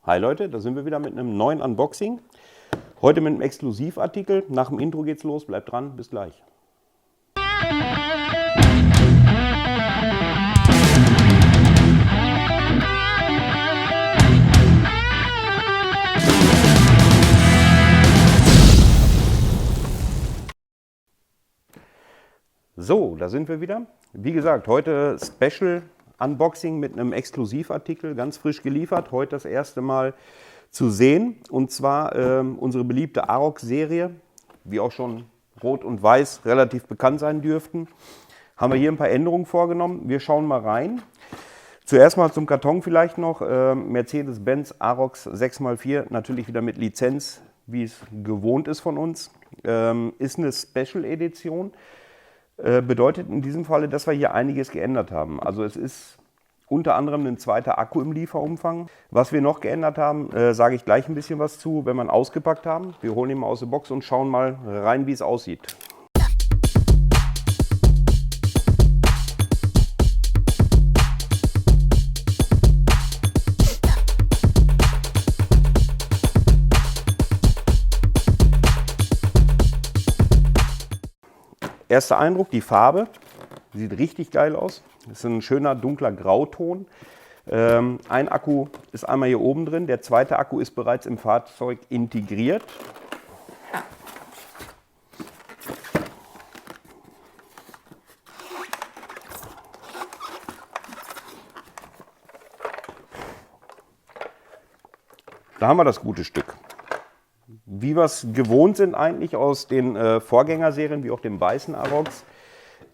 Hi Leute, da sind wir wieder mit einem neuen Unboxing. Heute mit einem Exklusivartikel. Nach dem Intro geht's los, bleibt dran, bis gleich. So, da sind wir wieder. Wie gesagt, heute Special Unboxing mit einem Exklusivartikel, ganz frisch geliefert. Heute das erste Mal zu sehen. Und zwar unsere beliebte Arox-Serie, wie auch schon Rot und Weiß relativ bekannt sein dürften. Haben wir hier ein paar Änderungen vorgenommen. Wir schauen mal rein. Zuerst mal zum Karton vielleicht noch. Mercedes-Benz Arox 6x4, natürlich wieder mit Lizenz, wie es gewohnt ist von uns. Ist eine Special-Edition. Bedeutet in diesem Falle, dass wir hier einiges geändert haben. Also es ist unter anderem ein zweiter Akku im Lieferumfang. Was wir noch geändert haben, sage ich gleich ein bisschen was zu, wenn wir ihn ausgepackt haben. Wir holen ihn mal aus der Box und schauen mal rein, wie es aussieht. Erster Eindruck, die Farbe, sieht richtig geil aus. Das ist ein schöner dunkler Grauton. Ein Akku ist einmal hier oben drin, der zweite Akku ist bereits im Fahrzeug integriert. Da haben wir das gute Stück. Wie wir es gewohnt sind eigentlich aus den Vorgängerserien, wie auch dem weißen Arox,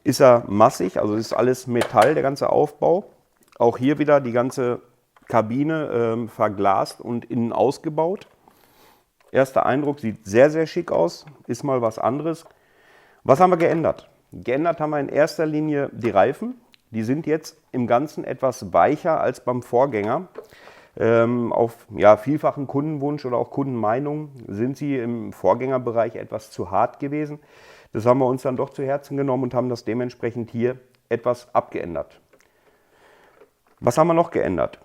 ist er massig, also ist alles Metall, der ganze Aufbau. Auch hier wieder die ganze Kabine verglast und innen ausgebaut. Erster Eindruck, sieht sehr, sehr schick aus, ist mal was anderes. Was haben wir geändert? Geändert haben wir in erster Linie die Reifen. Die sind jetzt im Ganzen etwas weicher als beim Vorgänger. Auf vielfachen Kundenwunsch oder auch Kundenmeinung sind sie im Vorgängerbereich etwas zu hart gewesen. Das haben wir uns dann doch zu Herzen genommen und haben das dementsprechend hier etwas abgeändert. Was haben wir noch geändert?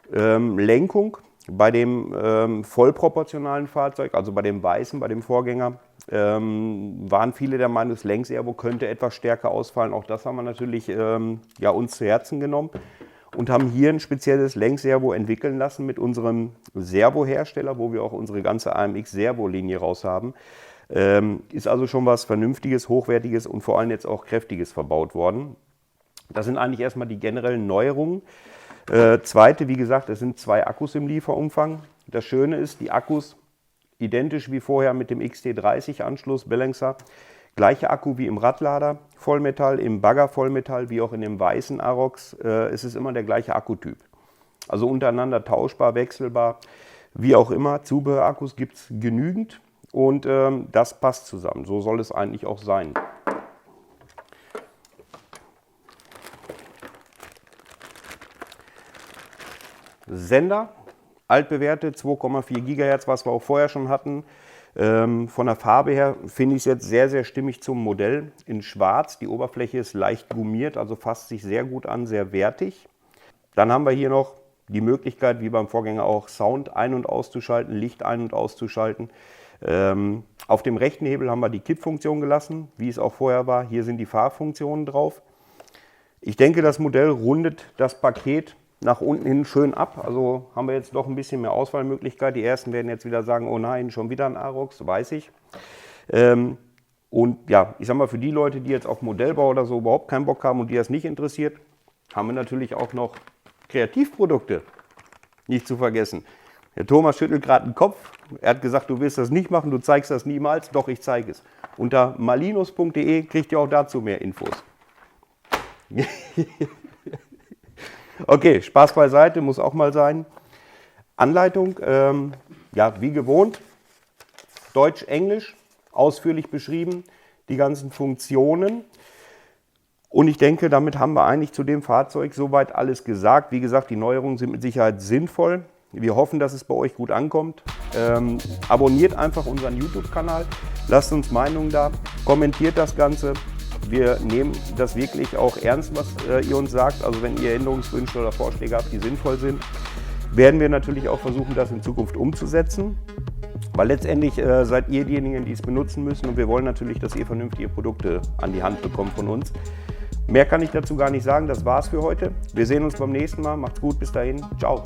Lenkung bei dem vollproportionalen Fahrzeug, also bei dem weißen, bei dem Vorgänger, waren viele der Meinung, das Lenkservo könnte etwas stärker ausfallen. Auch das haben wir natürlich uns zu Herzen genommen. Und haben hier ein spezielles Lenkservo entwickeln lassen mit unserem Servohersteller, wo wir auch unsere ganze AMX-Servo-Linie raus haben. Ist also schon was Vernünftiges, Hochwertiges und vor allem jetzt auch Kräftiges verbaut worden. Das sind eigentlich erstmal die generellen Neuerungen. Zweite, wie gesagt, es sind zwei Akkus im Lieferumfang. Das Schöne ist, die Akkus identisch wie vorher mit dem XT30-Anschluss Balancer. Gleiche Akku wie im Radlader Vollmetall, im Bagger Vollmetall, wie auch in dem weißen Arox. Es ist immer der gleiche Akkutyp. Also untereinander tauschbar, wechselbar, wie auch immer. Zubehörakkus gibt es genügend und das passt zusammen. So soll es eigentlich auch sein. Sender, altbewährte 2,4 GHz, was wir auch vorher schon hatten. Von der Farbe her finde ich es jetzt sehr, sehr stimmig zum Modell. In Schwarz, die Oberfläche ist leicht gummiert, also fasst sich sehr gut an, sehr wertig. Dann haben wir hier noch die Möglichkeit, wie beim Vorgänger auch, Sound ein- und auszuschalten, Licht ein- und auszuschalten. Auf dem rechten Hebel haben wir die Kippfunktion gelassen, wie es auch vorher war. Hier sind die Fahrfunktionen drauf. Ich denke, das Modell rundet das Paket nach unten hin schön ab, also haben wir jetzt doch ein bisschen mehr Auswahlmöglichkeit. Die ersten werden jetzt wieder sagen, oh nein, schon wieder ein Arox, weiß ich. Und ja, ich sag mal, für die Leute, die jetzt auf Modellbau oder so überhaupt keinen Bock haben und die das nicht interessiert, haben wir natürlich auch noch Kreativprodukte, nicht zu vergessen. Der Thomas schüttelt gerade den Kopf, er hat gesagt, du willst das nicht machen, du zeigst das niemals. Doch, ich zeige es. Unter malinus.de kriegt ihr auch dazu mehr Infos. Okay, Spaß beiseite, muss auch mal sein. Anleitung, wie gewohnt, Deutsch, Englisch, ausführlich beschrieben, die ganzen Funktionen. Und ich denke, damit haben wir eigentlich zu dem Fahrzeug soweit alles gesagt. Wie gesagt, die Neuerungen sind mit Sicherheit sinnvoll. Wir hoffen, dass es bei euch gut ankommt. Abonniert einfach unseren YouTube-Kanal, lasst uns Meinungen da, kommentiert das Ganze. Wir nehmen das wirklich auch ernst, was ihr uns sagt. Also wenn ihr Änderungswünsche oder Vorschläge habt, die sinnvoll sind. werden wir natürlich auch versuchen, das in Zukunft umzusetzen. Weil letztendlich seid ihr diejenigen, die es benutzen müssen und wir wollen natürlich, dass ihr vernünftige Produkte an die Hand bekommt von uns. Mehr kann ich dazu gar nicht sagen, das war's für heute. Wir sehen uns beim nächsten Mal. Macht's gut, bis dahin. Ciao.